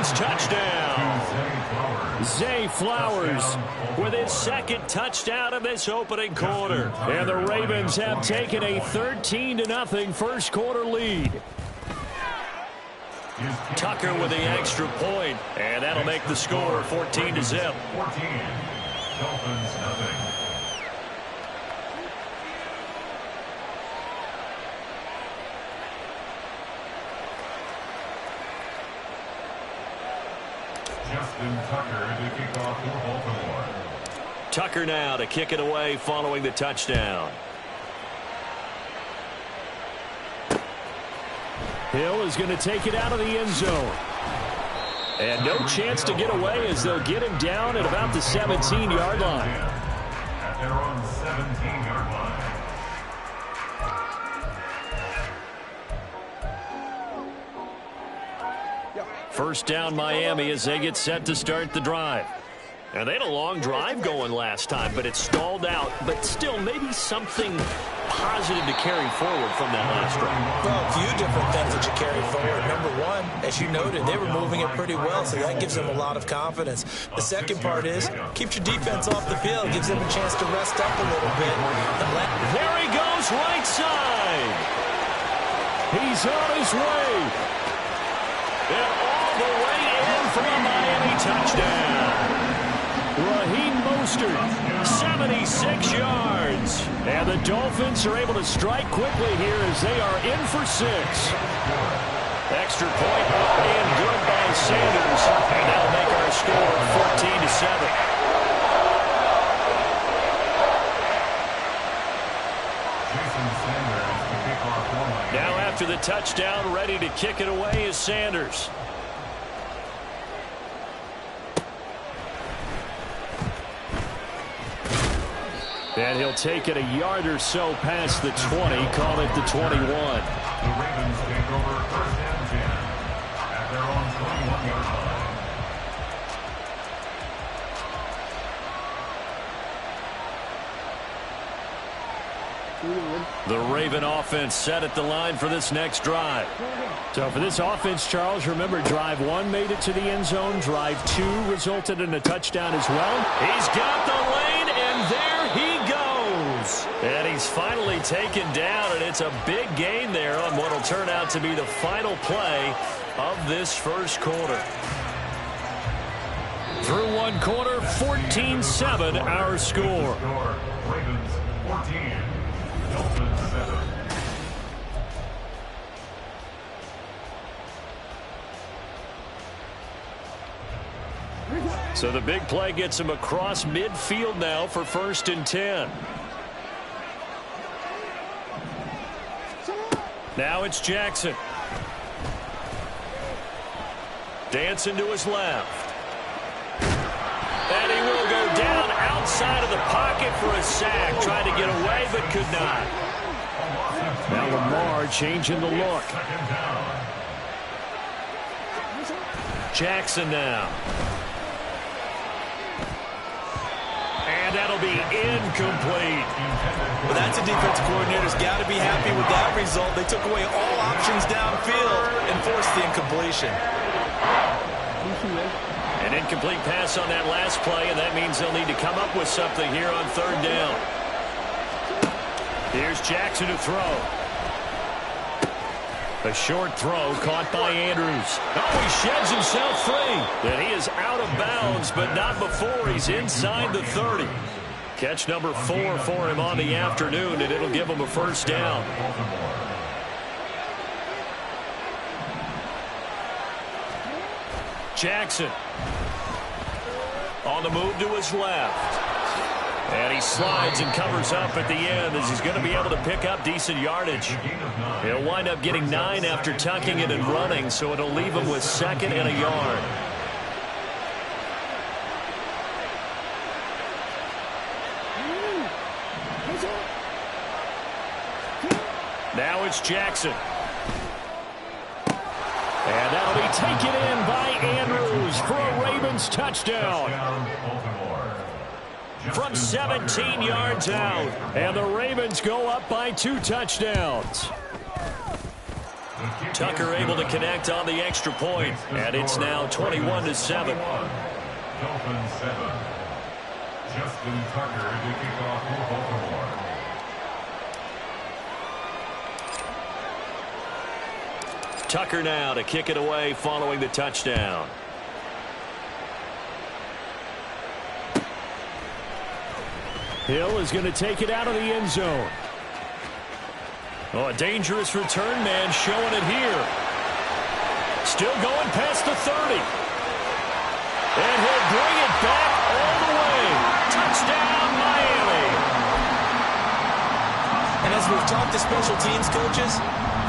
Ravens touchdown. Zay Flowers with his second touchdown of this opening quarter. And the Ravens have taken a 13-0 first quarter lead. Tucker with the extra point, and that'll make the score 14-0. 14. Dolphins nothing. Justin Tucker to kick off for Baltimore. Tucker now to kick it away following the touchdown. Hill is going to take it out of the end zone. And no chance to get away as they'll get him down at about the 17-yard line. At their own 17-yard line. First down Miami as they get set to start the drive. And they had a long drive going last time, but it stalled out. But still, maybe something positive to carry forward from that last drive. Well, a few different things that you carry forward. Number one, as you noted, they were moving it pretty well, so that gives them a lot of confidence. The second part is, keeps your defense off the field, gives them a chance to rest up a little bit. There he goes, right side. He's on his way. And all the way in for a Miami touchdown. Raheem Mostert, 76 yards. And the Dolphins are able to strike quickly here as they are in for 6. Extra point up and good by Sanders. And that'll make our score 14-7. Now after the touchdown, ready to kick it away is Sanders. And he'll take it a yard or so past the 20, call it the 21. The Ravens take over first and 10 at their own 21-yard line. The Raven offense set at the line for this next drive. So for this offense, Charles, remember drive 1 made it to the end zone. Drive 2 resulted in a touchdown as well. He's got the lane, and there he goes. And he's finally taken down, and it's a big gain there on what will turn out to be the final play of this first quarter. Through one quarter, 14-7 our score. Ravens 14. Dolphins 7. So the big play gets him across midfield now for 1st and 10. Now it's Jackson. Dancing to his left. And he will go down outside of the pocket for a sack. Tried to get away but could not. Now Lamar changing the look. Jackson now. And that'll be incomplete. Well, that's a defense coordinator's got to be happy with that result. They took away all options downfield and forced the incompletion. An incomplete pass on that last play, and that means they'll need to come up with something here on 3rd down. Here's Jackson to throw. A short throw caught by Andrews. Oh, he sheds himself free. And he is out of bounds, but not before he's inside the 30. Catch number 4 for him on the afternoon, and it'll give him a first down. Jackson on the move to his left. And he slides and covers up at the end as he's going to be able to pick up decent yardage. He'll wind up getting 9 after tucking it and running, so it'll leave him with 2nd and a yard. Now it's Jackson. And that'll be taken in by Andrews for a Ravens touchdown. From 17 yards out. And the Ravens go up by 2 touchdowns. Tucker able to connect on the extra point, and it's now 21-7. Dolphins 7. Justin Tucker to kick off for Baltimore. Tucker now to kick it away following the touchdown. Hill is going to take it out of the end zone. Oh, a dangerous return man showing it here. Still going past the 30. And he'll bring it back all the way. Touchdown, Miami. And as we've talked to special teams coaches,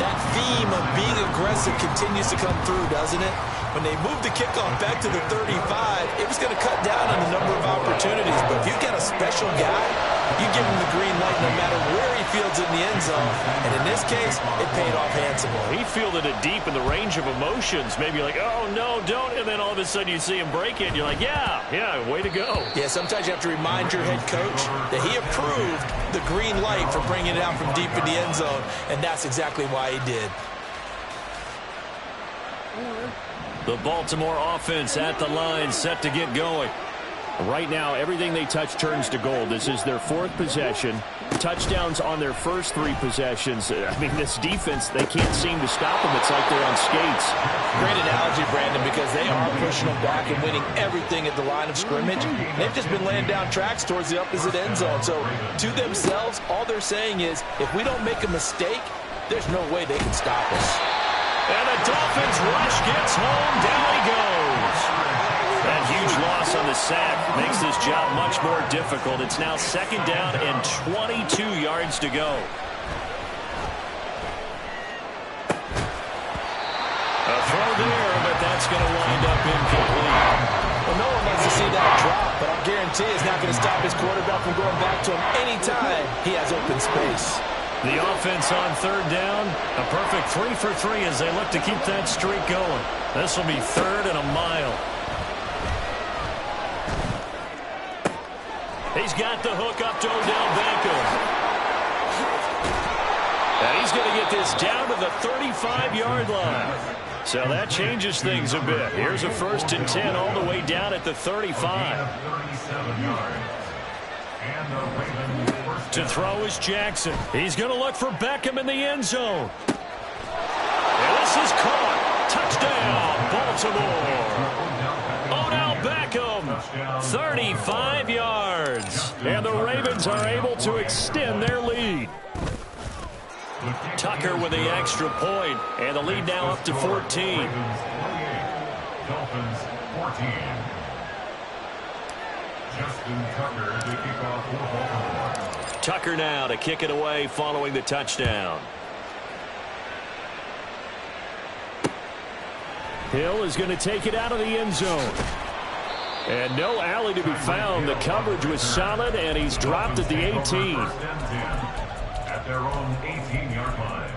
that theme of being aggressive continues to come through, doesn't it? When they moved the kickoff back to the 35, it was going to cut down on the number of opportunities. But if you've got a special guy, you give him the green light no matter where he fields it in the end zone. And in this case, it paid off handsomely. He fielded it deep in the range of emotions. Maybe like, oh, no, don't. And then all of a sudden you see him break it. And you're like, yeah, way to go. Yeah, sometimes you have to remind your head coach that he approved the green light for bringing it out from deep in the end zone. And that's exactly why he did. The Baltimore offense at the line, set to get going. Right now, everything they touch turns to gold. This is their fourth possession. Touchdowns on their first three possessions. I mean, this defense, they can't seem to stop them. It's like they're on skates. Great analogy, Brandon, because they are pushing them back and winning everything at the line of scrimmage. They've just been laying down tracks towards the opposite end zone. So, to themselves, all they're saying is, if we don't make a mistake, there's no way they can stop us. And the Dolphins rush gets home. Down he goes. That huge loss on the sack makes this job much more difficult. It's now second down and 22 yards to go. A throw there, but that's going to wind up incomplete. Well, no one likes to see that drop, but I guarantee it's not going to stop his quarterback from going back to him anytime he has open space. The offense on third down, a perfect 3 for 3 as they look to keep that streak going. This will be third and a mile. He's got the hook up to Odell Beckham. And he's going to get this down to the 35-yard line. So that changes things a bit. Here's a 1st and 10 all the way down at the 35. To throw is Jackson. He's going to look for Beckham in the end zone. And this is caught. Touchdown, Baltimore. Odell Beckham, 35 yards. And the Ravens are able to extend their lead. Tucker with the extra point, and the lead now up to 14. Dolphins 14. Justin Tucker to kick off for Baltimore. Tucker now to kick it away following the touchdown. Hill is going to take it out of the end zone. And no alley to be found. The coverage was solid, and he's dropped at the 18. At their own 18-yard line.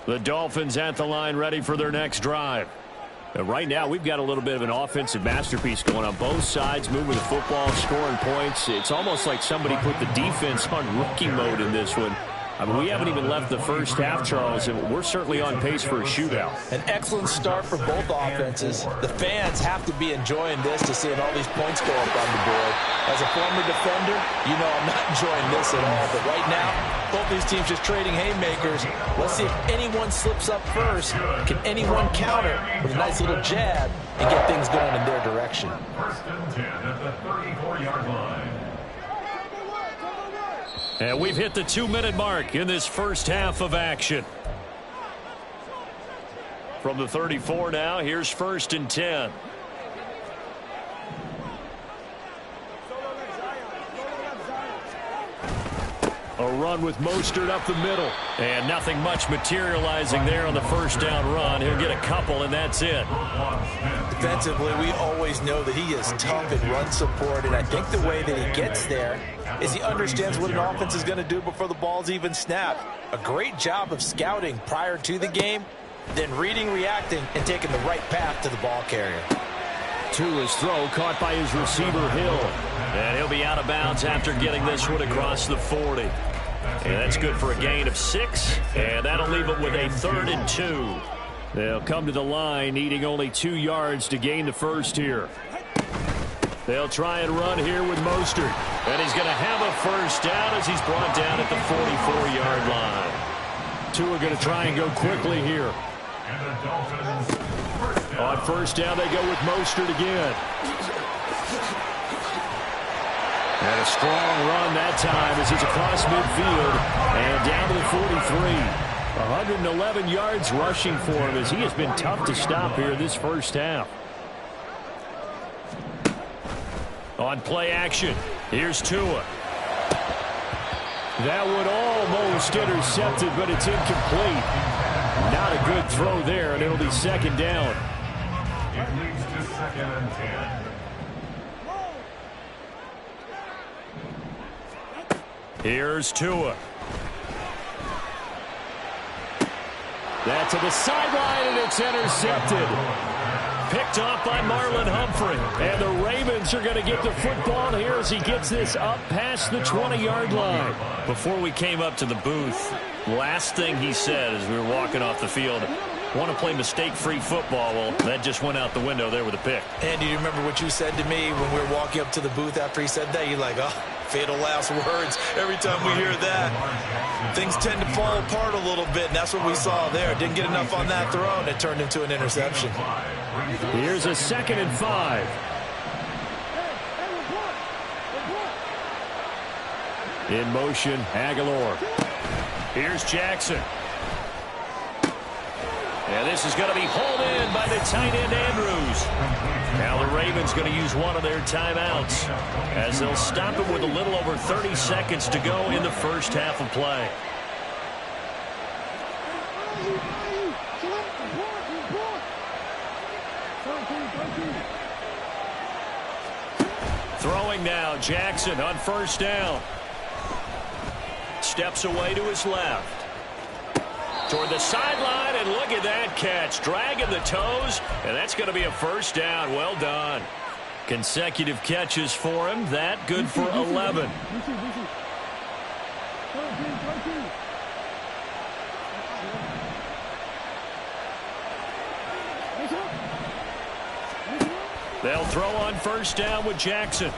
The Dolphins at the line ready for their next drive. And right now, we've got a little bit of an offensive masterpiece going on both sides, moving the football, scoring points. It's almost like somebody put the defense on rookie mode in this one. I mean, we haven't even left the first half, Charles, and we're certainly on pace for a shootout. An excellent start for both offenses. The fans have to be enjoying this to seeing all these points go up on the board. As a former defender, you know I'm not enjoying this at all. But right now, both these teams just trading haymakers. Let's see if anyone slips up first. Can anyone counter with a nice little jab and get things going in their direction? 1st and 10 at the 34-yard line. And we've hit the 2-minute mark in this first half of action. From the 34 now, here's 1st and 10. A run with Mostert up the middle. And nothing much materializing there on the first down run. He'll get a couple, and that's it. Defensively, we always know that he is tough in run support, and I think the way that he gets there is he understands what an offense is going to do before the ball's even snapped. A great job of scouting prior to the game, then reading, reacting, and taking the right path to the ball carrier. To his throw, caught by his receiver, Hill. And he'll be out of bounds after getting this one across the 40. And that's good for a gain of 6. And that'll leave them with a 3rd and 2. They'll come to the line needing only 2 yards to gain the first here. They'll try and run here with Mostert. And he's going to have a first down as he's brought down at the 44-yard line. Two are going to try and go quickly here. On first down, they go with Mostert again. And a strong run that time as he's across midfield and down to the 43. 111 yards rushing for him as he has been tough to stop here this first half. On play action, here's Tua. That would almost intercepted, but it's incomplete. Not a good throw there, and it'll be 2nd down. It leads to 2nd and 10. Here's Tua. That to the sideline, and it's intercepted. Picked off by Marlon Humphrey. And the Ravens are going to get the football here as he gets this up past the 20-yard line. Before we came up to the booth, last thing he said as we were walking off the field, want to play mistake-free football. Well, that just went out the window there with a pick. And do you remember what you said to me when we were walking up to the booth after he said that? You're like, oh, fatal last words. Every time we hear that, things tend to fall apart a little bit, and that's what we saw there. Didn't get enough on that throw, and it turned into an interception. Here's a 2nd and 5. In motion, Aguilar. Here's Jackson. And this is going to be hauled in by the tight end, Andrews. Now the Ravens going to use one of their timeouts as they'll stop him with a little over 30 seconds to go in the first half of play. Throwing now, Jackson on first down. Steps away to his left. Toward the sideline, and look at that catch. Dragging the toes, and that's going to be a first down. Well done. Consecutive catches for him. That good for 11. They'll throw on first down with Jackson.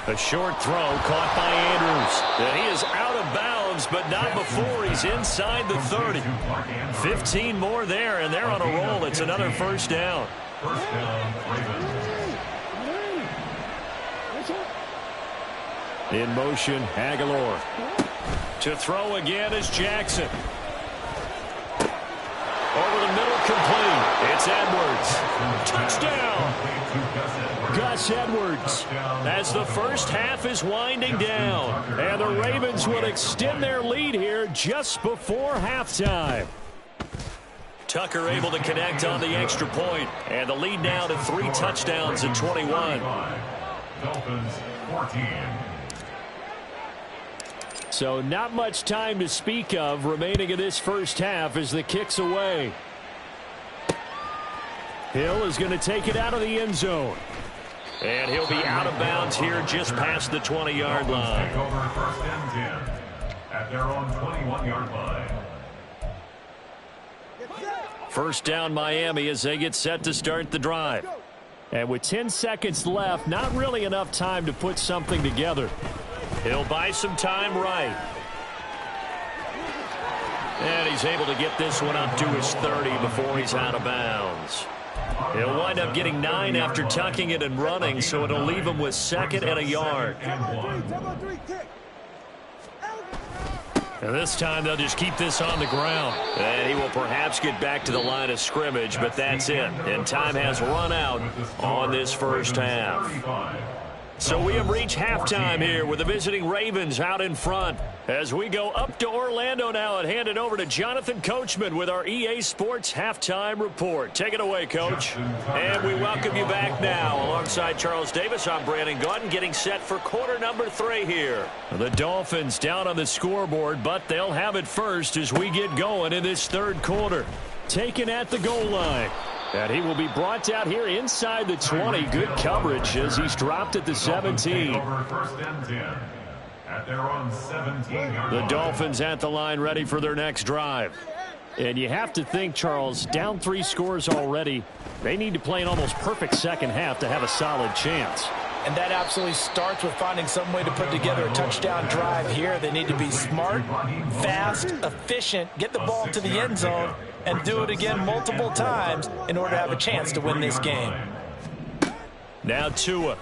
A short throw caught by Andrews. And he is out of bounds, but not before he's inside the 30. 15 more there, and they're on a roll. It's another first down. First down, Ravens. In motion, Aguilar. To throw again is Jackson. Over the middle, complete. It's Edwards. Touchdown. Gus Edwards. As the first half is winding down. And the Ravens will extend their lead here just before halftime. Tucker able to connect on the extra point. And the lead now to 3 touchdowns and 21. Dolphins 14. So not much time to speak of remaining in this first half as the kick's away. Hill is going to take it out of the end zone. And he'll be out of bounds here just past the 20-yard line. Take over first and 10 at their own 21-yard line. First down Miami as they get set to start the drive. And with 10 seconds left, not really enough time to put something together. He'll buy some time right. And he's able to get this one up to his 30 before he's out of bounds. He'll wind up getting 9 after tucking it and running, so it'll leave him with 2nd and a yard. And this time they'll just keep this on the ground. And he will perhaps get back to the line of scrimmage, but that's it. And time has run out on this first half. So we have reached halftime here with the visiting Ravens out in front. As we go up to Orlando now and hand it over to Jonathan Coachman with our EA Sports Halftime Report. Take it away, Coach. And we welcome you back now. Alongside Charles Davis, I'm Brandon Gaudin getting set for quarter number 3 here. The Dolphins down on the scoreboard, but they'll have it first as we get going in this third quarter. Taken at the goal line. And he will be brought down here inside the 20. Good coverage as he's dropped at the 17. Over first and 10 at their own 17-yard The line. Dolphins at the line ready for their next drive. And you have to think, Charles, down 3 scores already. They need to play an almost perfect second half to have a solid chance. And that absolutely starts with finding some way to put together a touchdown drive here. They need to be smart, fast, efficient, get the ball to the end zone, and do it again multiple times in order to have a chance to win this game. Now Tua.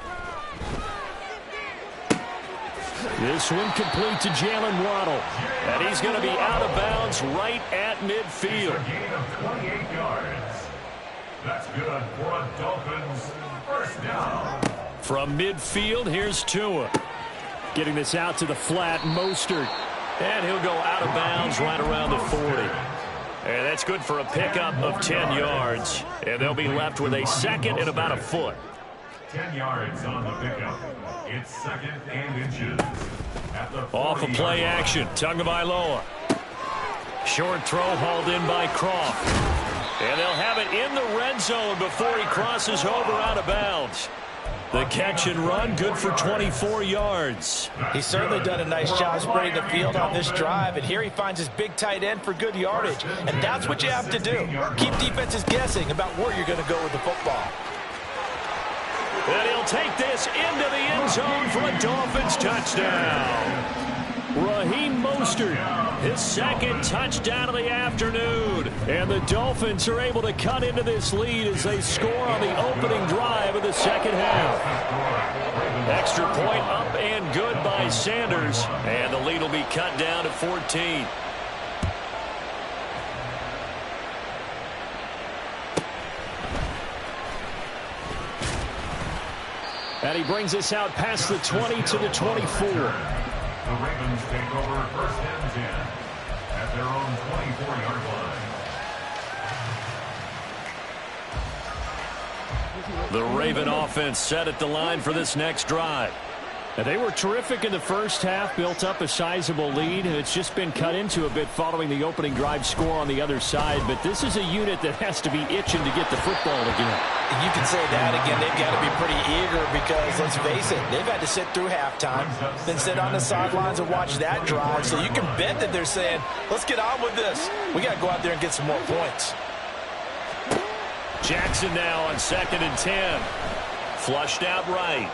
This one complete to Jalen Waddle. And he's going to be out of bounds right at midfield. A gain of 28 yards. That's good for a Dolphins first down. From midfield, here's Tua. Getting this out to the flat, Mostert. And he'll go out of bounds right around the 40. And that's good for a pickup of 10 yards. And they'll be left with a second and about a foot. 10 yards on the pickup. It's second and inches. At the Off of play action, Tagovailoa. Short throw hauled in by Croft. And they'll have it in the red zone before he crosses over out of bounds. The catch and run, good for 24 yards. He's certainly done a nice job spreading the field on this drive, and here he finds his big tight end for good yardage. And that's what you have to do. Keep defenses guessing about where you're going to go with the football. And he'll take this into the end zone for a Dolphins touchdown. Raheem Mostert, his second touchdown of the afternoon. And the Dolphins are able to cut into this lead as they score on the opening drive of the second half. Extra point up and good by Sanders. And the lead will be cut down to 14. And he brings us out past the 20 to the 24. The Ravens take over first and 10 at their own 24-yard line. The Raven offense set at the line for this next drive. And they were terrific in the first half, built up a sizable lead, and it's just been cut into a bit following the opening drive score on the other side. But this is a unit that has to be itching to get the football again. You can say that again. They've got to be pretty eager because, let's face it, they've had to sit through halftime, then sit on the sidelines and watch that drive. So you can bet that they're saying, let's get on with this. We got to go out there and get some more points. Jackson now on 2nd and 10. Flushed out right.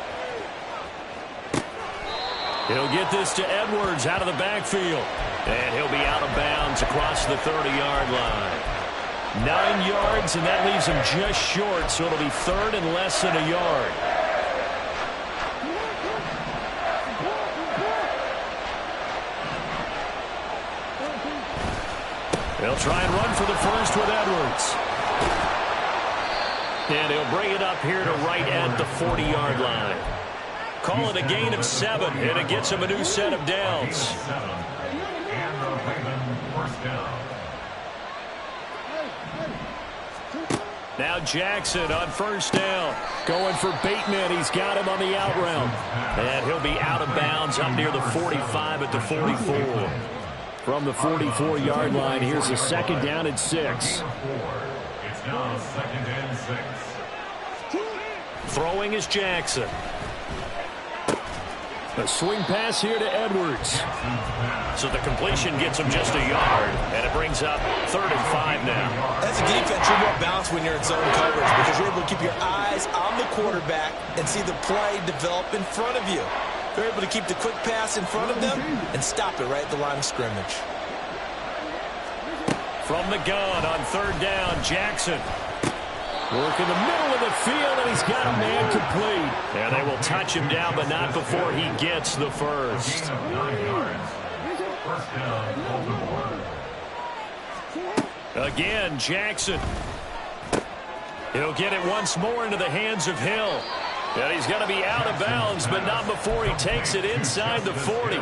He'll get this to Edwards out of the backfield. And he'll be out of bounds across the 30-yard line. 9 yards, and that leaves him just short, so it'll be third and less than a yard. They'll try and run for the first with Edwards. And he'll bring it up here to right at the 40-yard line. Call it a gain of 7, and it gets him a new set of downs. And the Raven first down. Now Jackson on first down. Going for Bateman. He's got him on the out route. And he'll be out of bounds up near the 45 at the 44. From the 44-yard line, here's a second down and 6. It's now second and 6. Throwing is Jackson. A swing pass here to Edwards. So the completion gets him just a yard, and it brings up 3rd and 5 now. As a defense, you're more balanced when you're in zone coverage because you're able to keep your eyes on the quarterback and see the play develop in front of you. They're able to keep the quick pass in front of them and stop it right at the line of scrimmage. From the gun on 3rd down, Jackson. Work in the middle of the field, and he's got a man complete. And they will touch him down, but not before he gets the first. Gain of 9 yards. First down, Baltimore. Again, Jackson. He'll get it once more into the hands of Hill. And he's going to be out of bounds, but not before he takes it inside the 40.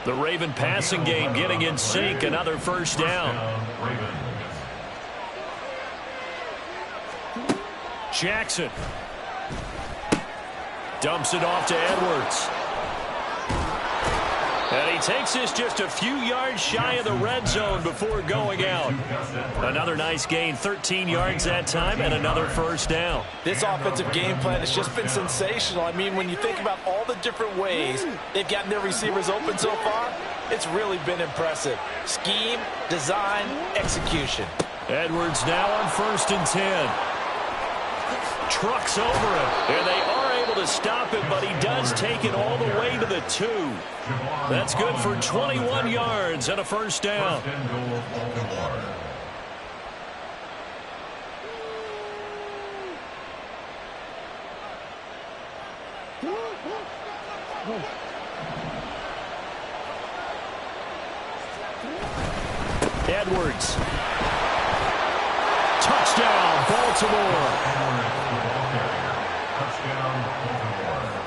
The Raven passing game getting in sync, another first down. Jackson dumps it off to Edwards. And he takes this just a few yards shy of the red zone before going out. Another nice gain, 13 yards that time, and another first down. This offensive game plan has just been sensational. I mean, when you think about all the different ways they've gotten their receivers open so far, it's really been impressive. Scheme, design, execution. Edwards now on 1st and 10. Trucks over him, and they are able to stop him, but he does take it all the way to the 2. That's good for 21 yards and a first down. Edwards. Touchdown, Baltimore.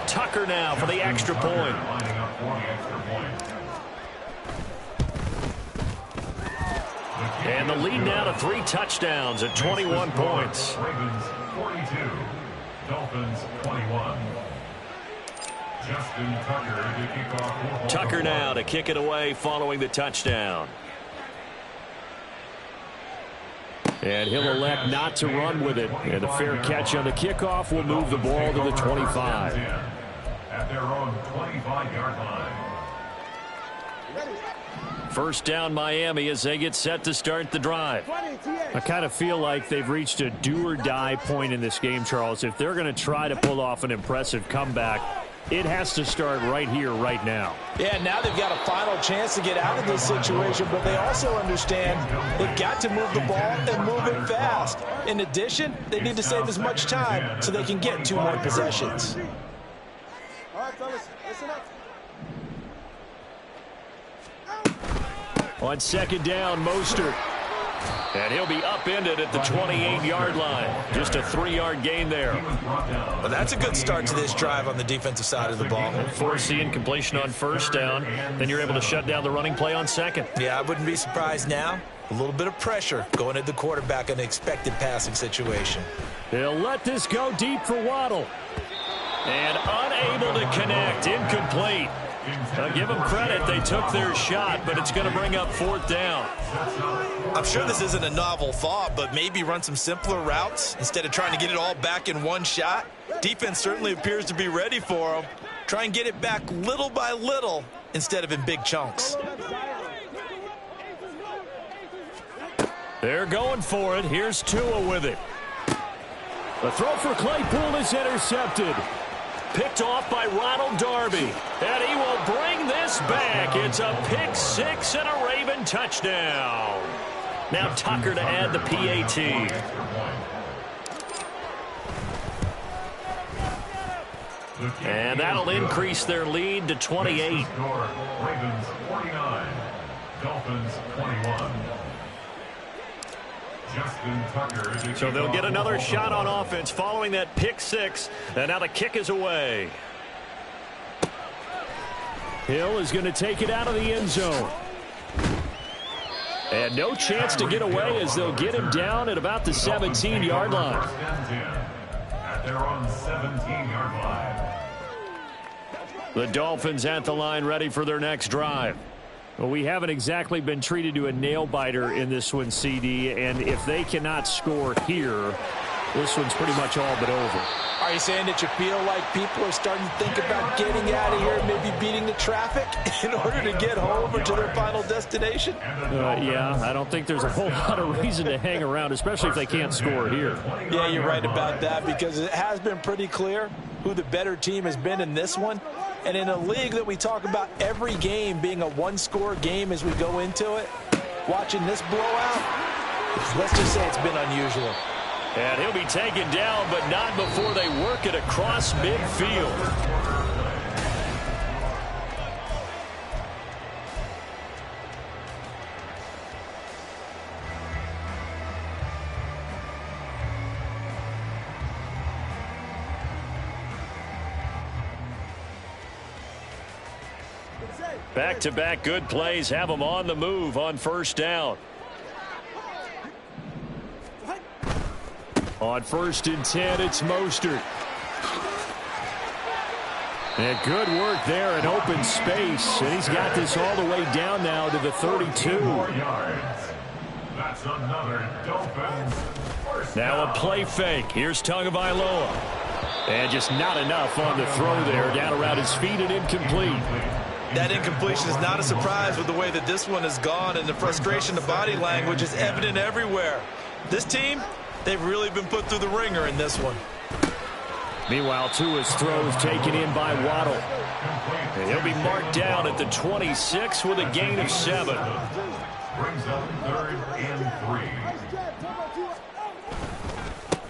Tucker now for the extra point. And the lead now to 3 touchdowns at 21 points. Ravens 42, Dolphins 21. Justin Tucker to kick off. Tucker now to kick it away following the touchdown. And he'll elect not to run with it. And the fair catch on the kickoff will move the ball to the 25. At their own 25-yard line. First down Miami as they get set to start the drive. I kind of feel like they've reached a do-or-die point in this game, Charles. If they're going to try to pull off an impressive comeback, it has to start right here, right now. Yeah, now they've got a final chance to get out of this situation, but they also understand they've got to move the ball and move it fast. In addition, they need to save as much time so they can get 2 more possessions. All right, fellas, listen up. On 2nd down, Mostert. And he'll be upended at the 28-yard line. Just a 3-yard gain there. Well, that's a good start to this drive on the defensive side of the ball. Force the incompletion on 1st down. Then you're able to shut down the running play on 2nd. Yeah, I wouldn't be surprised now. A little bit of pressure going at the quarterback in an expected passing situation. They'll let this go deep for Waddle. And unable to connect. Incomplete. Give them credit. They took their shot, but it's going to bring up 4th down. I'm sure this isn't a novel thought, but maybe run some simpler routes instead of trying to get it all back in one shot. Defense certainly appears to be ready for them. Try and get it back little by little instead of in big chunks. They're going for it. Here's Tua with it. The throw for Claypool is intercepted. Picked off by Ronald Darby. And he will bring this back. It's a pick 6 and a Raven touchdown. Now Tucker to add the PAT. And that'll increase their lead to 28. Ravens 49, Dolphins 21. So they'll get another shot on offense following that pick 6. And now the kick is away. Hill is going to take it out of the end zone. And no chance to get away as they'll get him down at about the 17-yard line. At their own 17-yard line. The Dolphins at the line ready for their next drive. Well, we haven't exactly been treated to a nail-biter in this one, CD, and if they cannot score here, this one's pretty much all but over. Are you saying that you feel like people are starting to think about getting out of here, maybe beating the traffic in order to get home or to their final destination? Yeah, I don't think there's a whole lot of reason to hang around, especially if they can't score here. Yeah, you're right about that, because it has been pretty clear who the better team has been in this one. And in a league that we talk about every game being a one-score game as we go into it, watching this blowout, let's just say it's been unusual. And he'll be taken down, but not before they work it across midfield. Back-to-back good plays have them on the move on 1st down. On 1st and 10, it's Mostert. And good work there in open space. And he's got this all the way down now to the 32. That's another Dolphins first Now down. a play fake. Here's Tagovailoa. And just not enough on the throw there. Down around his feet and incomplete. That incompletion is not a surprise with the way that this one has gone, and the frustration, the body language is evident everywhere. This team, they've really been put through the ringer in this one. Meanwhile, Tua's throws taken in by Waddle. And he'll be marked down at the 26 with a gain of 7. Brings up 3rd and 3.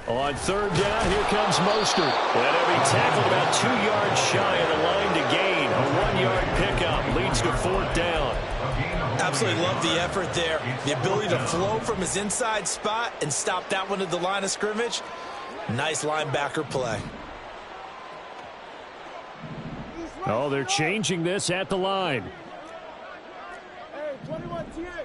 On 3rd down, here comes Mostert. And he'll be tackled about 2 yards shy of the line to gain. A 1-yard pickup leads to 4th down. Absolutely love the effort there. The ability to flow from his inside spot and stop that one at the line of scrimmage. Nice linebacker play. Oh, they're changing this at the line. Hey, 21 TA.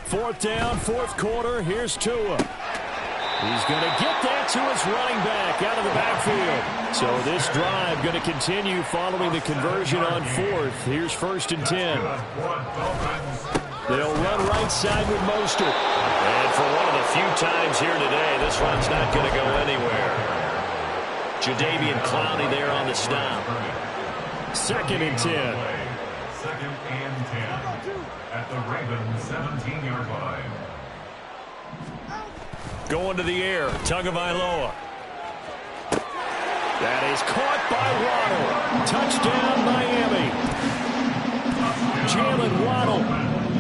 4th down, 4th quarter. Here's Tua. He's going to get that to his running back out of the backfield. So this drive going to continue following the conversion on 4th. Here's 1st and 10. They'll run right side with Mostert. And for one of the few times here today, this run's not going to go anywhere. Jadeveon Clowney there on the stop. 2nd and 10. 2nd and 10 at the Ravens 17-yard line. Going to the air, Tagovailoa. That is caught by Waddle. Touchdown, Miami. Jalen Waddle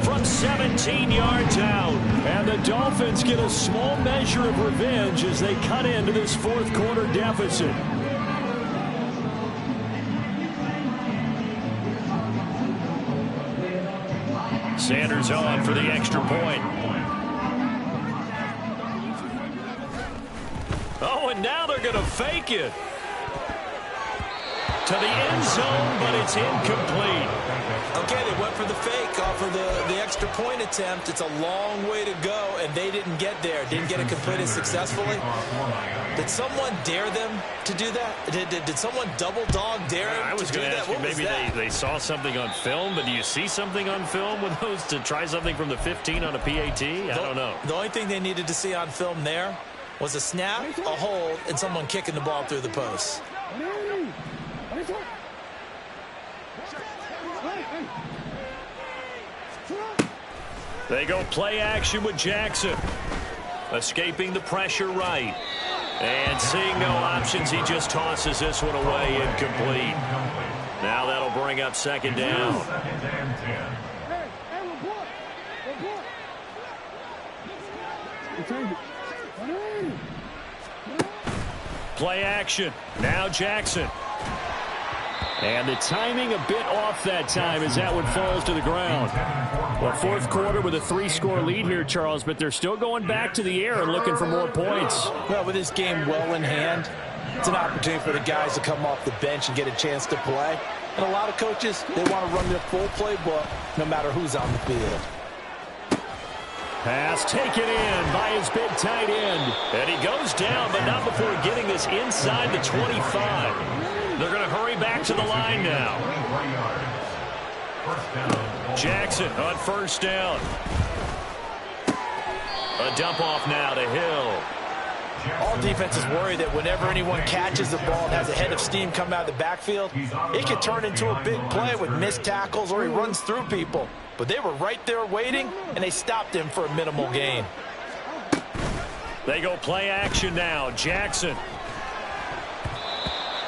from 17 yards out. And the Dolphins get a small measure of revenge as they cut into this 4th quarter deficit. Sanders on for the extra point. Oh, and now they're going to fake it. To the end zone, but it's incomplete. Okay, they went for the fake off of the extra point attempt. It's a long way to go, and they didn't get there. Didn't get it completed successfully. Did someone dare them to do that? Did someone double dog dare them I was to do going to that? ask you, What was maybe that? they saw something on film, but do you see something on film with those to try something from the 15 on a PAT? I don't know. The only thing they needed to see on film there was a snap, a hold, and someone kicking the ball through the post. They go play action with Jackson. Escaping the pressure right. And seeing no options, he just tosses this one away, incomplete. Now that'll bring up 2nd down. 2nd and 10. Play action. Now Jackson. And the timing a bit off that time as that one falls to the ground. Well, 4th quarter with a 3-score lead here, Charles, but they're still going back to the air and looking for more points. Well, with this game well in hand, it's an opportunity for the guys to come off the bench and get a chance to play. And a lot of coaches, they want to run their full playbook no matter who's on the field. Pass taken in by his big tight end. And he goes down, but not before getting this inside the 25. They're going to hurry back to the line now. Jackson on 1st down. A dump off now to Hill. All defenses worry that whenever anyone catches the ball and has a head of steam come out of the backfield, it can turn into a big play with missed tackles or he runs through people. But they were right there waiting, and they stopped him for a minimal gain. They go play action now. Jackson.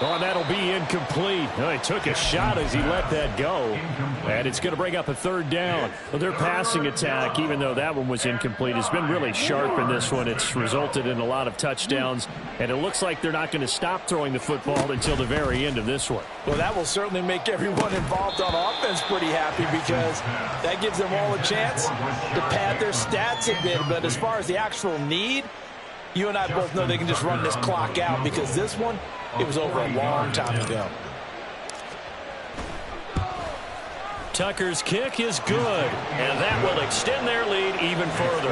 Oh, and that'll be incomplete. Oh, he took a shot as he let that go. And it's going to bring up a 3rd down. Well, their passing attack, even though that one was incomplete, has been really sharp in this one. It's resulted in a lot of touchdowns. And it looks like they're not going to stop throwing the football until the very end of this one. Well, that will certainly make everyone involved on offense pretty happy because that gives them all a chance to pad their stats a bit. But as far as the actual need, you and I both know they can just run this clock out because this one, it was over a long time ago. Tucker's kick is good, and that will extend their lead even further.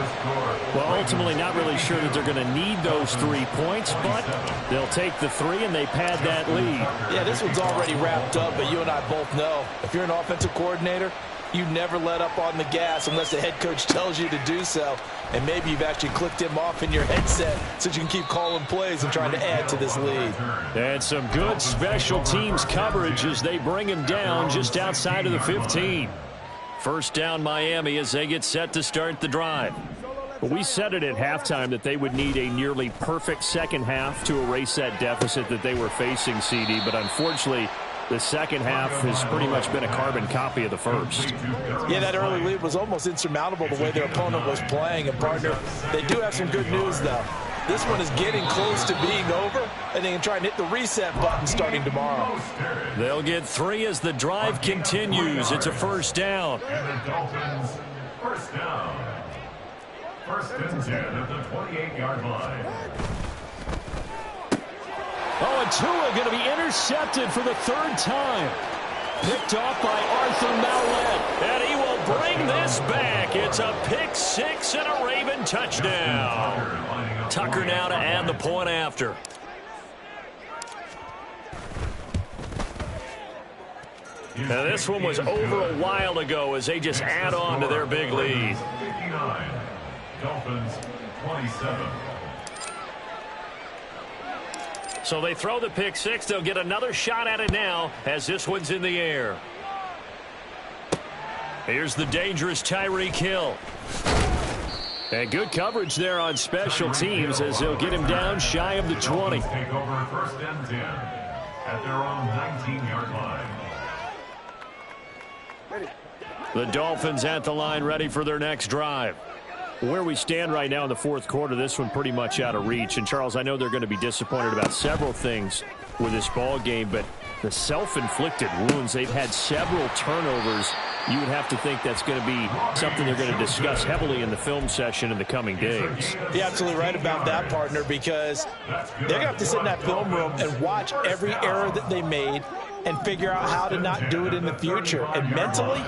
Well, ultimately not really sure that they're going to need those 3 points, but they'll take the 3 and they pad that lead. Yeah, this one's already wrapped up, but you and I both know if you're an offensive coordinator, you never let up on the gas unless the head coach tells you to do so. And maybe you've actually clicked him off in your headset so you can keep calling plays and trying to add to this lead. And some good special teams coverage as they bring him down just outside of the 15. First down Miami as they get set to start the drive. Well, we said it at halftime that they would need a nearly perfect second half to erase that deficit that they were facing, CD, but unfortunately the second half has pretty much been a carbon copy of the first. Yeah, that early lead was almost insurmountable the way their opponent was playing. And, partner, they do have some good news, though. This one is getting close to being over, and they can try and hit the reset button starting tomorrow. They'll get 3 as the drive continues. It's a first down. And the Dolphins, first down. First and 10 at the 28-yard line. Oh, and Tua going to be intercepted for the 3rd time. Picked off by Arthur Maulet. And he will bring this back. It's a pick 6 and a Raven touchdown. Tucker now to add the point after. Now this one was over a while ago as they just add on to their big lead. 59. Dolphins 27. So they throw the pick 6. They'll get another shot at it now as this one's in the air. Here's the dangerous Tyreek Hill. And good coverage there on special teams as they'll get him down shy of the 20. Take over first and 10 at their own 19-yard line. The Dolphins at the line ready for their next drive. Where we stand right now in the 4th quarter, this one pretty much out of reach. And, Charles, I know they're going to be disappointed about several things with this ball game, but the self-inflicted wounds, they've had several turnovers. You would have to think that's going to be something they're going to discuss heavily in the film session in the coming days. You're absolutely right about that, partner, because they're going to have to sit in that film room and watch every error that they made and figure out how to not do it in the future. And mentally,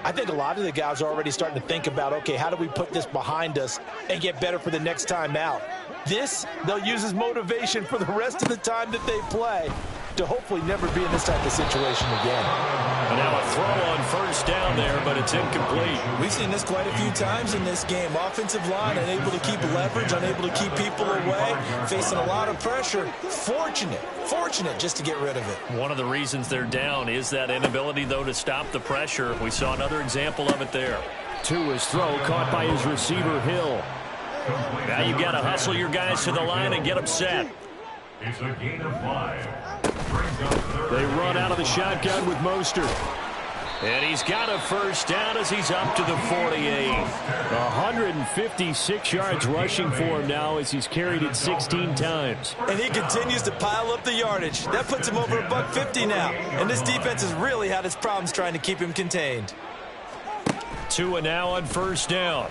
I think a lot of the guys are already starting to think about, okay, how do we put this behind us and get better for the next time out? This, they'll use as motivation for the rest of the time that they play to hopefully never be in this type of situation again. And now a throw on first down there, but it's incomplete. We've seen this quite a few times in this game. Offensive line unable to keep leverage, unable to keep people away, facing a lot of pressure. Fortunate just to get rid of it. One of the reasons they're down is that inability, though, to stop the pressure. We saw another example of it there. Tua's throw caught by his receiver, Hill. Now you've got to hustle your guys to the line and get them set. It's a gain of 5. They run out of the shotgun with Mostert. And he's got a first down as he's up to the 48. 156 yards rushing for him now as he's carried it 16 times. And he continues to pile up the yardage. That puts him over $150 now. And this defense has really had its problems trying to keep him contained. Tua now on first down.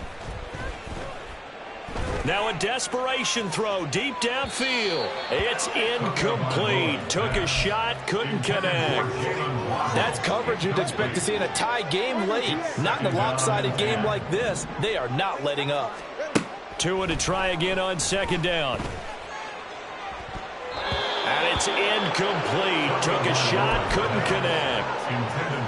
Now a desperation throw deep downfield. It's incomplete. Took a shot, couldn't connect. That's coverage you'd expect to see in a tie game late. Not in a lopsided game like this. They are not letting up. Tua to try again on second down. And it's incomplete. Took a shot, couldn't connect.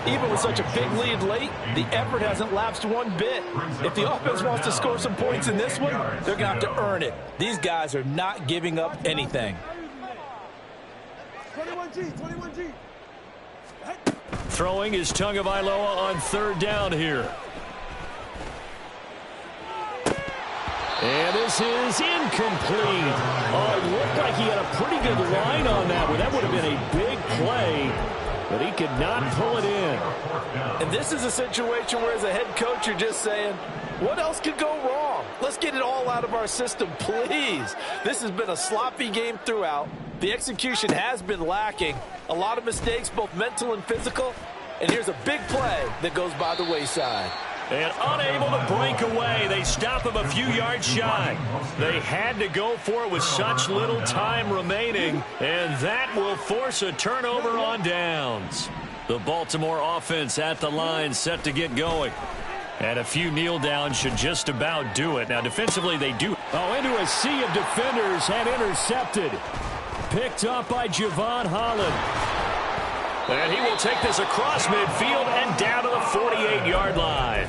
Even with such a big lead late, the effort hasn't lapsed one bit. If the offense wants to score some points in this one, they're going to have to earn it. These guys are not giving up anything. 21G. Throwing is Tagovailoa on third down here. And this is incomplete. Oh, it looked like he had a pretty good line on that one. That would have been a big play, but he could not pull it in. And this is a situation where as a head coach, you're just saying, what else could go wrong? Let's get it all out of our system, please. This has been a sloppy game throughout. The execution has been lacking. A lot of mistakes, both mental and physical. And here's a big play that goes by the wayside. And unable to break away. They stop him a few yards shy. They had to go for it with such little time remaining, and that will force a turnover on downs. The Baltimore offense at the line, set to get going. And a few kneel downs should just about do it. Now, defensively, they do. Oh, into a sea of defenders and intercepted. Picked up by Javon Holland. And he will take this across midfield and down to the 48-yard line.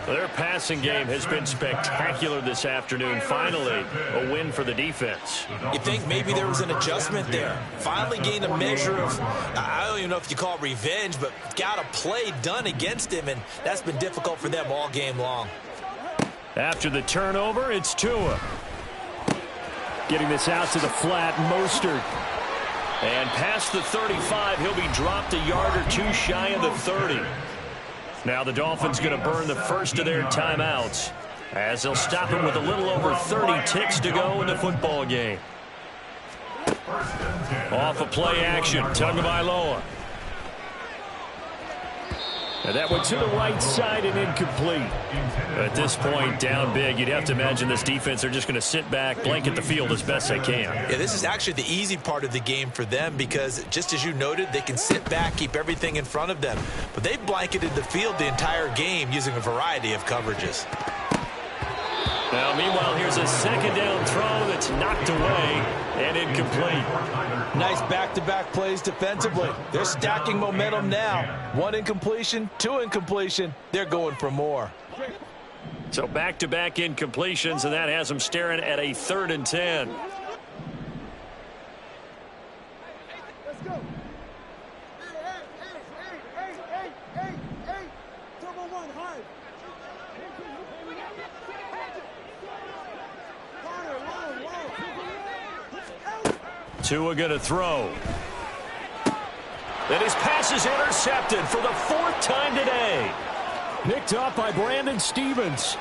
Their passing game has been spectacular this afternoon. Finally, a win for the defense. You think maybe there was an adjustment there. Finally gained a measure of, I don't even know if you call it revenge, but got a play done against him, and that's been difficult for them all game long. After the turnover, it's Tua. Getting this out to the flat, Mostert. And past the 35, he'll be dropped a yard or two shy of the 30. Now the Dolphins going to burn the first of their timeouts as they'll stop him with a little over 30 ticks to go in the football game. Off of play action, Tagovailoa. And that went to the right side and incomplete. At this point, down big, you'd have to imagine this defense, they're just going to sit back, blanket the field as best they can. Yeah, this is actually the easy part of the game for them because, just as you noted, they can sit back, keep everything in front of them. But they've blanketed the field the entire game using a variety of coverages. Now, meanwhile, here's a second down throw that's knocked away and incomplete. Nice back-to-back plays defensively. They're stacking momentum now. One incompletion, two incompletion. They're going for more. So back-to-back incompletions, and that has them staring at a 3rd and 10. Let's go. Hey. Turbo one, high. Tua going to throw. And his pass is intercepted for the 4th time today. Picked up by Brandon Stephens.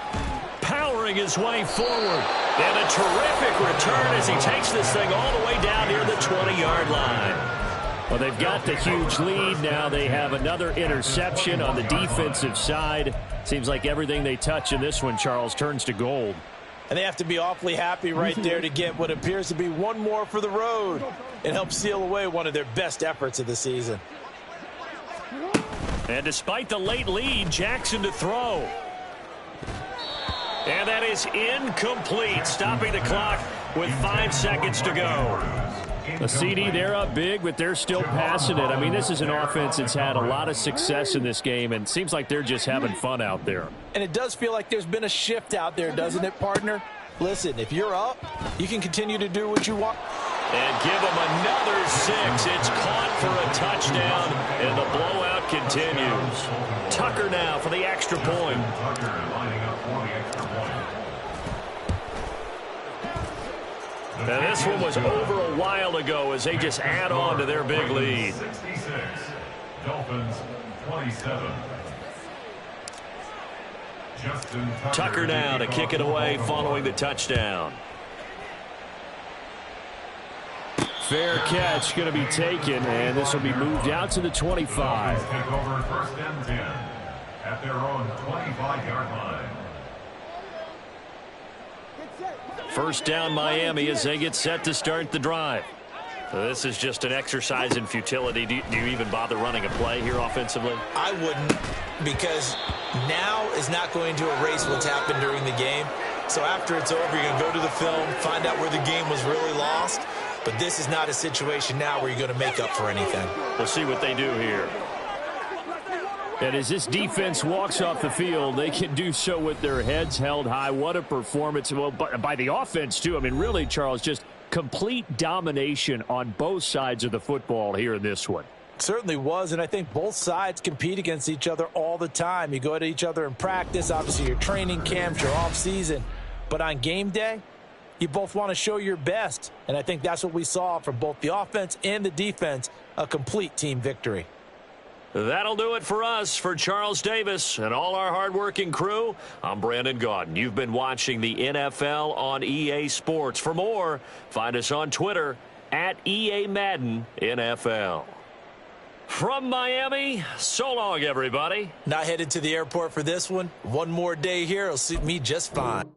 Powering his way forward. And a terrific return as he takes this thing all the way down near the 20-yard line. Well, they've got the huge lead. Now they have another interception on the defensive side. Seems like everything they touch in this one, Charles, turns to gold. And they have to be awfully happy right there to get what appears to be one more for the road and help seal away one of their best efforts of the season. And despite the late lead, Jackson to throw. And that is incomplete, stopping the clock with 5 seconds to go. The CD, they're up big, but they're still passing it. I mean, this is an offense that's had a lot of success in this game, and it seems like they're just having fun out there. And it does feel like there's been a shift out there, doesn't it, partner? Listen, if you're up, you can continue to do what you want. And give them another 6. It's caught for a touchdown, and the blowout continues. Tucker now for the extra point. Now this one was over a while ago as they just add on to their big lead. 66. Dolphins 27. Justin Tucker now to kick it away following the touchdown. Fair catch going to be taken, and this will be moved out to the 25. Take over 1st and 10 at their own 25-yard line. First down Miami as they get set to start the drive. So this is just an exercise in futility. Do you even bother running a play here offensively? I wouldn't, because now is not going to erase what's happened during the game. So after it's over, you're going to go to the film, find out where the game was really lost. But this is not a situation now where you're going to make up for anything. We'll see what they do here. And as this defense walks off the field, they can do so with their heads held high. What a performance. Well, by the offense, too. I mean, really, Charles, just complete domination on both sides of the football here in this one. Certainly was, and I think both sides compete against each other all the time. You go at each other in practice, obviously your training camps, your off-season. But on game day, you both want to show your best. And I think that's what we saw from both the offense and the defense, a complete team victory. That'll do it for us. For Charles Davis and all our hardworking crew, I'm Brandon Gaudin. You've been watching the NFL on EA Sports. For more, find us on Twitter at EA Madden NFL. From Miami, so long, everybody. Not headed to the airport for this one. One more day here will suit me just fine.